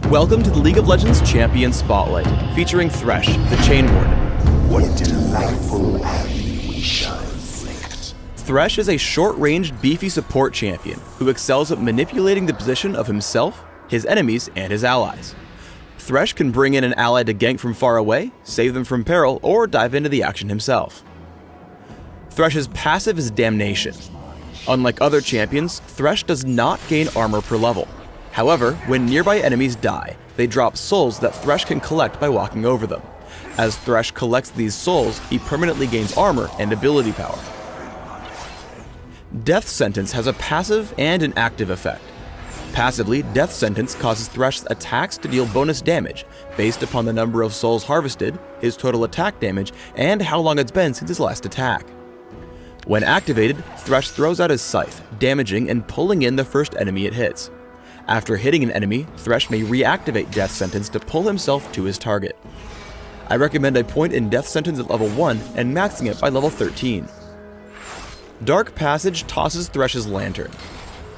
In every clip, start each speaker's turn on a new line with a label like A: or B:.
A: Welcome to the League of Legends Champion Spotlight, featuring Thresh, the Chain Warden.
B: What a delightful agony we shall inflict.
A: Thresh is a short-ranged, beefy support champion who excels at manipulating the position of himself, his enemies, and his allies. Thresh can bring in an ally to gank from far away, save them from peril, or dive into the action himself. Thresh's passive is Damnation. Unlike other champions, Thresh does not gain armor per level. However, when nearby enemies die, they drop souls that Thresh can collect by walking over them. As Thresh collects these souls, he permanently gains armor and ability power. Death Sentence has a passive and an active effect. Passively, Death Sentence causes Thresh's attacks to deal bonus damage based upon the number of souls harvested, his total attack damage, and how long it's been since his last attack. When activated, Thresh throws out his scythe, damaging and pulling in the first enemy it hits. After hitting an enemy, Thresh may reactivate Death Sentence to pull himself to his target. I recommend a point in Death Sentence at level 1 and maxing it by level 13. Dark Passage tosses Thresh's lantern.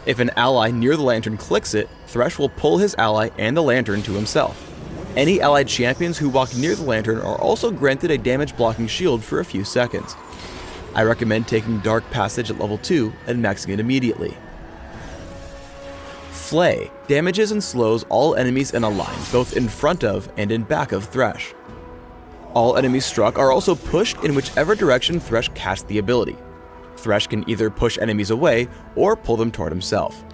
A: If an ally near the lantern clicks it, Thresh will pull his ally and the lantern to himself. Any allied champions who walk near the lantern are also granted a damage blocking shield for a few seconds. I recommend taking Dark Passage at level 2 and maxing it immediately. Flay damages and slows all enemies in a line, both in front of and in back of Thresh. All enemies struck are also pushed in whichever direction Thresh casts the ability. Thresh can either push enemies away or pull them toward himself.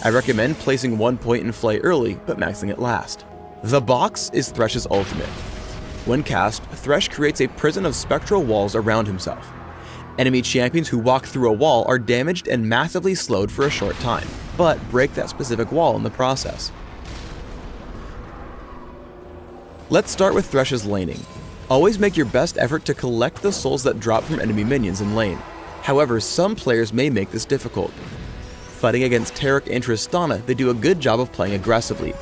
A: I recommend placing 1 point in Flay early, but maxing it last. The Box is Thresh's ultimate. When cast, Thresh creates a prison of spectral walls around himself. Enemy champions who walk through a wall are damaged and massively slowed for a short time, but break that specific wall in the process. Let's start with Thresh's laning. Always make your best effort to collect the souls that drop from enemy minions in lane. However, some players may make this difficult. Fighting against Taric and Tristana, they do a good job of playing aggressively.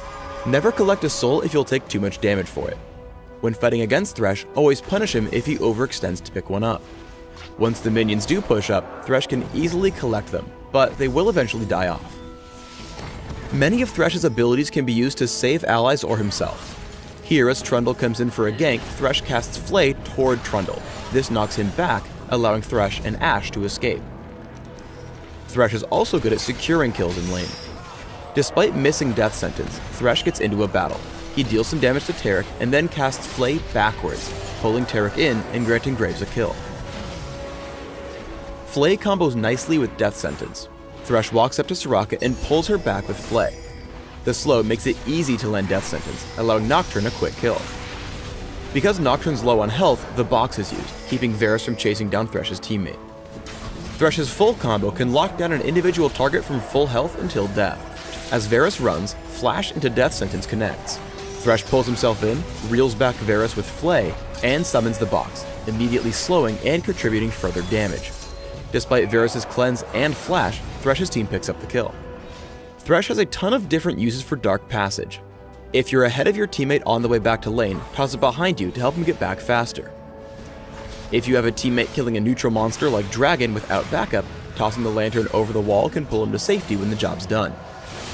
A: Never collect a soul if you'll take too much damage for it. When fighting against Thresh, always punish him if he overextends to pick one up. Once the minions do push up, Thresh can easily collect them, but they will eventually die off. Many of Thresh's abilities can be used to save allies or himself. Here, as Trundle comes in for a gank, Thresh casts Flay toward Trundle. This knocks him back, allowing Thresh and Ashe to escape. Thresh is also good at securing kills in lane. Despite missing Death Sentence, Thresh gets into a battle. He deals some damage to Taric and then casts Flay backwards, pulling Taric in and granting Graves a kill. Flay combos nicely with Death Sentence. Thresh walks up to Soraka and pulls her back with Flay. The slow makes it easy to land Death Sentence, allowing Nocturne a quick kill. Because Nocturne's low on health, the Box is used, keeping Varus from chasing down Thresh's teammate. Thresh's full combo can lock down an individual target from full health until death. As Varus runs, Flash into Death Sentence connects. Thresh pulls himself in, reels back Varus with Flay, and summons the Box, immediately slowing and contributing further damage. Despite Varus' cleanse and Flash, Thresh's team picks up the kill. Thresh has a ton of different uses for Dark Passage. If you're ahead of your teammate on the way back to lane, toss it behind you to help him get back faster. If you have a teammate killing a neutral monster like Dragon without backup, tossing the lantern over the wall can pull him to safety when the job's done.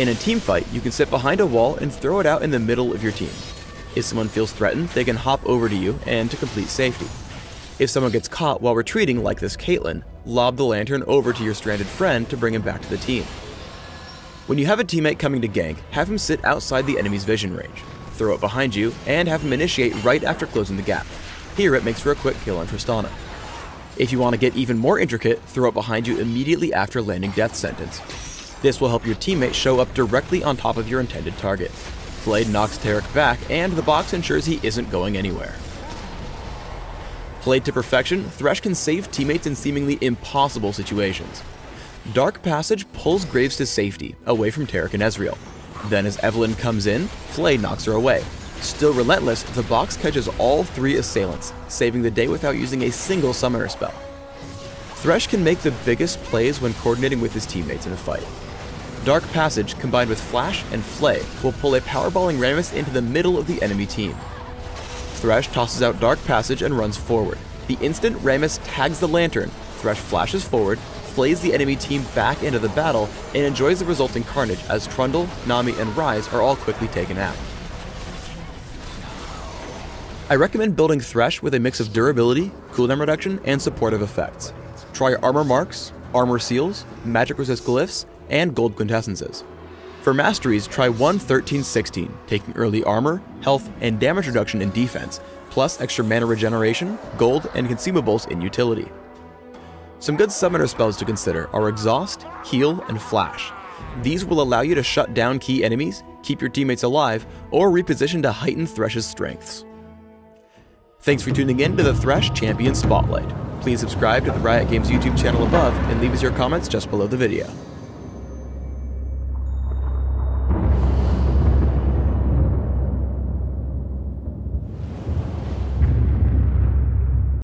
A: In a teamfight, you can sit behind a wall and throw it out in the middle of your team. If someone feels threatened, they can hop over to you and to complete safety. If someone gets caught while retreating like this Caitlyn, lob the lantern over to your stranded friend to bring him back to the team. When you have a teammate coming to gank, have him sit outside the enemy's vision range, throw it behind you, and have him initiate right after closing the gap. Here it makes for a quick kill on Tristana. If you want to get even more intricate, throw it behind you immediately after landing Death Sentence. This will help your teammate show up directly on top of your intended target. Flay knocks Taric back, and the Box ensures he isn't going anywhere. Played to perfection, Thresh can save teammates in seemingly impossible situations. Dark Passage pulls Graves to safety, away from Taric and Ezreal. Then as Evelynn comes in, Flay knocks her away. Still relentless, the Box catches all 3 assailants, saving the day without using a single summoner spell. Thresh can make the biggest plays when coordinating with his teammates in a fight. Dark Passage, combined with Flash and Flay, will pull a powerballing Rammus into the middle of the enemy team. Thresh tosses out Dark Passage and runs forward. The instant Rammus tags the lantern, Thresh flashes forward, flays the enemy team back into the battle, and enjoys the resulting carnage as Trundle, Nami, and Ryze are all quickly taken out. I recommend building Thresh with a mix of durability, cooldown reduction, and supportive effects. Try armor marks, armor seals, magic resist glyphs, and gold quintessences. For masteries, try 1-13-16, taking early armor, health, and damage reduction in defense, plus extra mana regeneration, gold, and consumables in utility. Some good summoner spells to consider are Exhaust, Heal, and Flash. These will allow you to shut down key enemies, keep your teammates alive, or reposition to heighten Thresh's strengths. Thanks for tuning in to the Thresh Champion Spotlight. Please subscribe to the Riot Games YouTube channel above and leave us your comments just below the video.